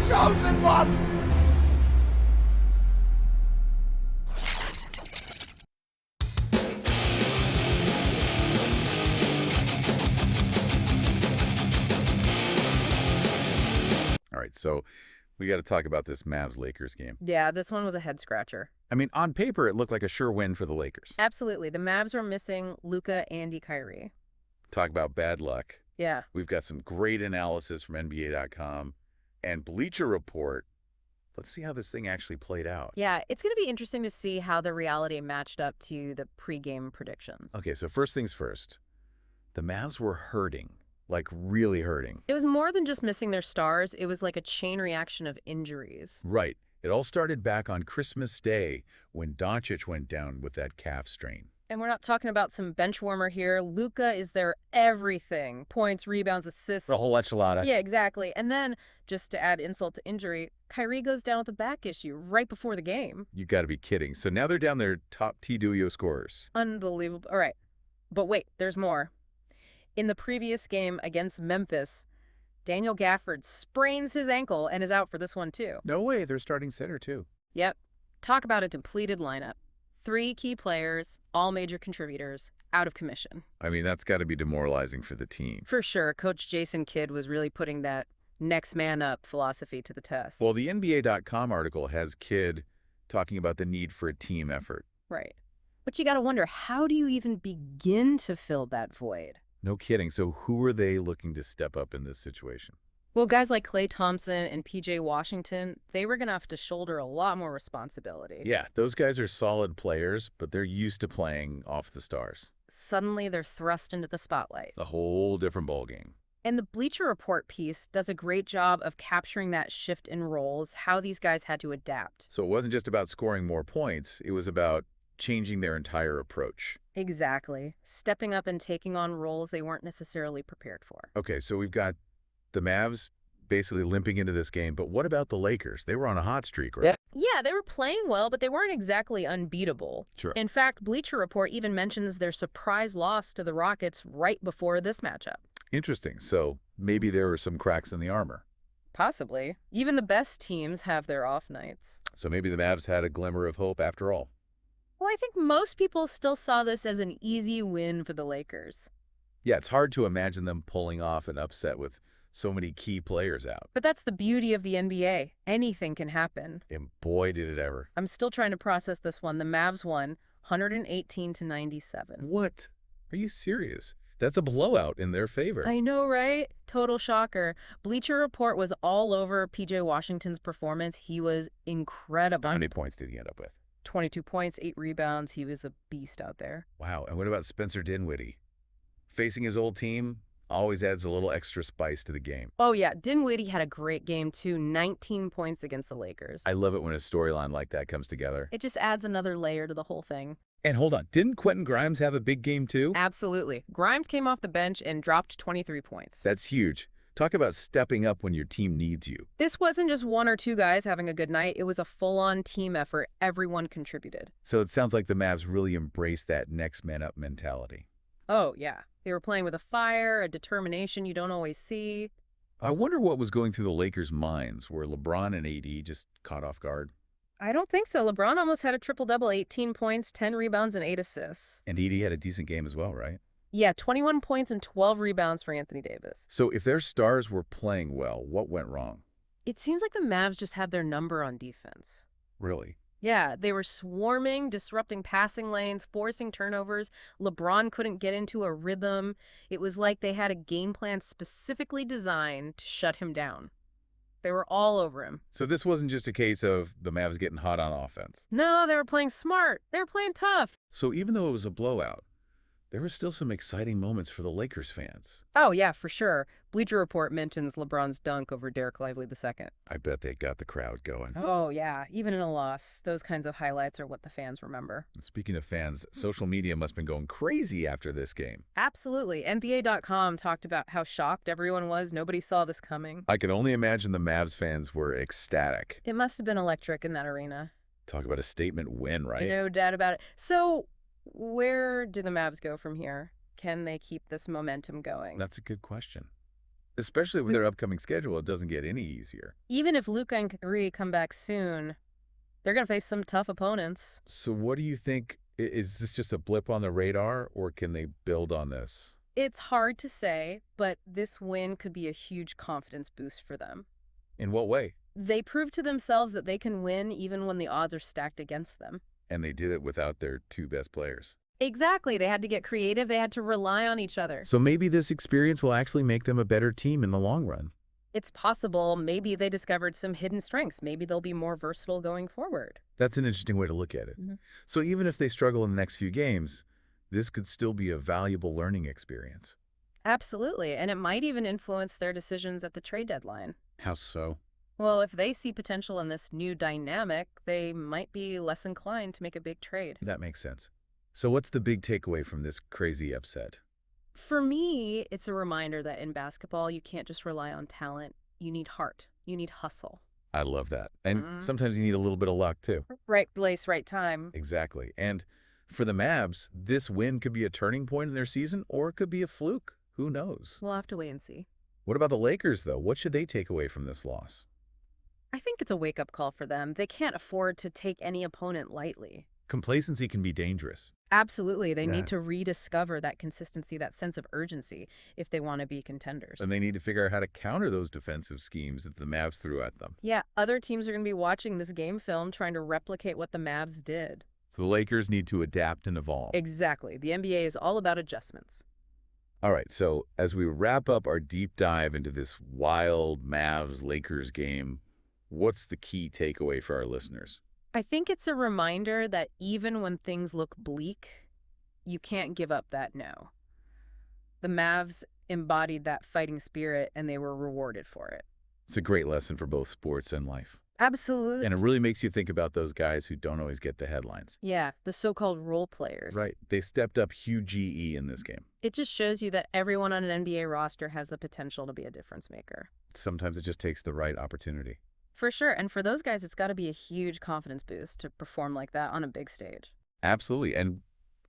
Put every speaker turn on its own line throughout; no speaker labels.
chosen one!
All right, so we got to talk about this Mavs-Lakers game.
Yeah, this one was a head-scratcher.
I mean, on paper, it looked like a sure win for the Lakers.
Absolutely. The Mavs were missing Luka, and Kyrie.
Talk about bad luck.
Yeah.
We've got some great analysis from NBA.com and Bleacher Report. Let's see how this thing actually played out.
Yeah, it's going to be interesting to see how the reality matched up to the pregame predictions.
Okay, so first things first. The Mavs were hurting, like really hurting.
It was more than just missing their stars. It was like a chain reaction of injuries.
Right. It all started back on Christmas Day when Doncic went down with that calf strain.
And we're not talking about some bench warmer here. Luka is their everything. Points, rebounds, assists.
The whole enchilada.
Yeah, exactly. And then, just to add insult to injury, Kyrie goes down with a back issue right before the game.
You got to be kidding. So now they're down their top T-Duo scorers.
Unbelievable. All right. But wait, there's more. In the previous game against Memphis, Daniel Gafford sprains his ankle and is out for this one too.
No way. They're starting center too.
Yep. Talk about a depleted lineup. 3 key players, all major contributors, out of commission.
I mean, that's got to be demoralizing for the team.
For sure, Coach Jason Kidd was really putting that next man up philosophy to the test.
Well, the NBA.com article has Kidd talking about the need for a team effort.
Right. But you got to wonder, how do you even begin to fill that void?
No kidding. So who are they looking to step up in this situation?
Well, guys like Klay Thompson and P.J. Washington, they were going to have to shoulder a lot more responsibility.
Yeah, those guys are solid players, but they're used to playing off the stars.
Suddenly, they're thrust into the spotlight.
A whole different ballgame.
And the Bleacher Report piece does a great job of capturing that shift in roles, how these guys had to adapt.
So it wasn't just about scoring more points. It was about changing their entire approach.
Exactly. Stepping up and taking on roles they weren't necessarily prepared for.
Okay, so we've got the Mavs basically limping into this game, but what about the Lakers? They were on a hot streak, right?
Yeah, they were playing well, but they weren't exactly unbeatable.
Sure.
In fact, Bleacher Report even mentions their surprise loss to the Rockets right before this matchup.
Interesting. So maybe there were some cracks in the armor.
Possibly. Even the best teams have their off nights.
So maybe the Mavs had a glimmer of hope after all.
Well, I think most people still saw this as an easy win for the Lakers.
Yeah, it's hard to imagine them pulling off an upset with so many key players out.
But that's the beauty of the NBA. Anything can happen.
And boy, did it ever.
I'm still trying to process this one. The Mavs won 118-97.
What? Are you serious? That's a blowout in their favor.
I know, right? Total shocker. Bleacher Report was all over P.J. Washington's performance. He was incredible.
How many points did he end up with?
22 points, 8 rebounds. He was a beast out there.
Wow. And what about Spencer Dinwiddie? Facing his old team always adds a little extra spice to the game.
Oh, yeah. Dinwiddie had a great game, too. 19 points against the Lakers.
I love it when a storyline like that comes together.
It just adds another layer to the whole thing.
And hold on, didn't Quentin Grimes have a big game too?
Absolutely. Grimes came off the bench and dropped 23 points.
That's huge. Talk about stepping up when your team needs you.
This wasn't just 1 or 2 guys having a good night. It was a full-on team effort. Everyone contributed.
So it sounds like the Mavs really embraced that next man up mentality.
Oh, yeah. They were playing with a fire, a determination you don't always see.
I wonder what was going through the Lakers' minds. Were LeBron and AD just caught off guard?
I don't think so. LeBron almost had a triple-double, 18 points, 10 rebounds, and 8 assists.
And AD had a decent game as well, right?
Yeah, 21 points and 12 rebounds for Anthony Davis.
So if their stars were playing well, what went wrong?
It seems like the Mavs just had their number on defense.
Really?
Yeah, they were swarming, disrupting passing lanes, forcing turnovers. LeBron couldn't get into a rhythm. It was like they had a game plan specifically designed to shut him down. They were all over him.
So this wasn't just a case of the Mavs getting hot on offense.
No, they were playing smart. They were playing tough.
So even though it was a blowout, there were still some exciting moments for the Lakers fans.
Oh, yeah, for sure. Bleacher Report mentions LeBron's dunk over Derek Lively II.
I bet they got the crowd going.
Oh, yeah. Even in a loss, those kinds of highlights are what the fans remember.
Speaking of fans, social media must have been going crazy after this game.
Absolutely. NBA.com talked about how shocked everyone was. Nobody saw this coming.
I can only imagine the Mavs fans were ecstatic.
It must have been electric in that arena.
Talk about a statement win, right?
No doubt about it. So, where do the Mavs go from here? Can they keep this momentum going?
That's a good question. Especially with their upcoming schedule, it doesn't get any easier.
Even if Luka and Kyrie come back soon, they're going to face some tough opponents.
So what do you think? Is this just a blip on the radar, or can they build on this?
It's hard to say, but this win could be a huge confidence boost for them.
In what way?
They proved to themselves that they can win even when the odds are stacked against them.
And they did it without their two best players.
Exactly. They had to get creative. They had to rely on each other.
So maybe this experience will actually make them a better team in the long run.
It's possible maybe they discovered some hidden strengths. Maybe they'll be more versatile going forward.
That's an interesting way to look at it. So even if they struggle in the next few games, this could still be a valuable learning experience.
Absolutely. And it might even influence their decisions at the trade deadline.
How so?
Well, if they see potential in this new dynamic, they might be less inclined to make a big trade.
That makes sense. So what's the big takeaway from this crazy upset?
For me, it's a reminder that in basketball, you can't just rely on talent. You need heart. You need hustle.
I love that. And sometimes you need a little bit of luck, too.
Right place, right time.
Exactly. And for the Mavs, this win could be a turning point in their season, or it could be a fluke. Who knows?
We'll have to wait and see.
What about the Lakers, though? What should they take away from this loss?
I think it's a wake-up call for them. They can't afford to take any opponent lightly.
Complacency can be dangerous.
Absolutely. They
Yeah.
need to rediscover that consistency, that sense of urgency, if they want to be contenders.
And they need to figure out how to counter those defensive schemes that the Mavs threw at them.
Yeah, other teams are going to be watching this game film trying to replicate what the Mavs did.
So the Lakers need to adapt and evolve.
Exactly. The NBA is all about adjustments.
All right, so as we wrap up our deep dive into this wild Mavs-Lakers game, what's the key takeaway for our listeners?
I think it's a reminder that even when things look bleak, you can't give up that no. The Mavs embodied that fighting spirit, and they were rewarded for it.
It's a great lesson for both sports and life.
Absolutely.
And it really makes you think about those guys who don't always get the headlines.
Yeah, the so-called role players.
Right. They stepped up huge GE in this game.
It just shows you that everyone on an NBA roster has the potential to be a difference maker.
Sometimes it just takes the right opportunity.
For sure. And for those guys, it's got to be a huge confidence boost to perform like that on a big stage.
Absolutely. And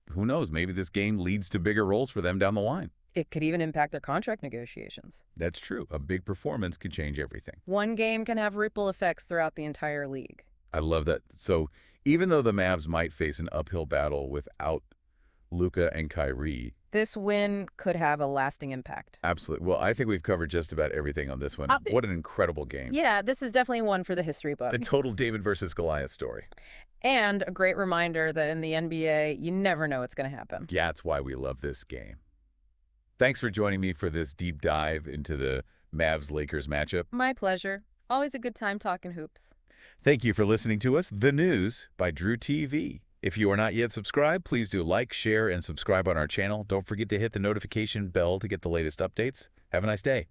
who knows, maybe this game leads to bigger roles for them down the line.
It could even impact their contract negotiations.
That's true. A big performance could change everything.
One game can have ripple effects throughout the entire league.
I love that. So even though the Mavs might face an uphill battle without Luka and Kyrie,
this win could have a lasting impact.
absolutely. Well, I think we've covered just about everything on this one. What an incredible game.
Yeah, this is definitely one for the history book.
A total David versus Goliath story.
And a great reminder that in the NBA, you never know what's going to happen.
Yeah, that's why we love this game. Thanks for joining me for this deep dive into the Mavs-Lakers matchup.
My pleasure. Always a good time talking hoops.
Thank you for listening to us, The News by DRUTV. If you are not yet subscribed, please do like, share, and subscribe on our channel. Don't forget to hit the notification bell to get the latest updates. Have a nice day.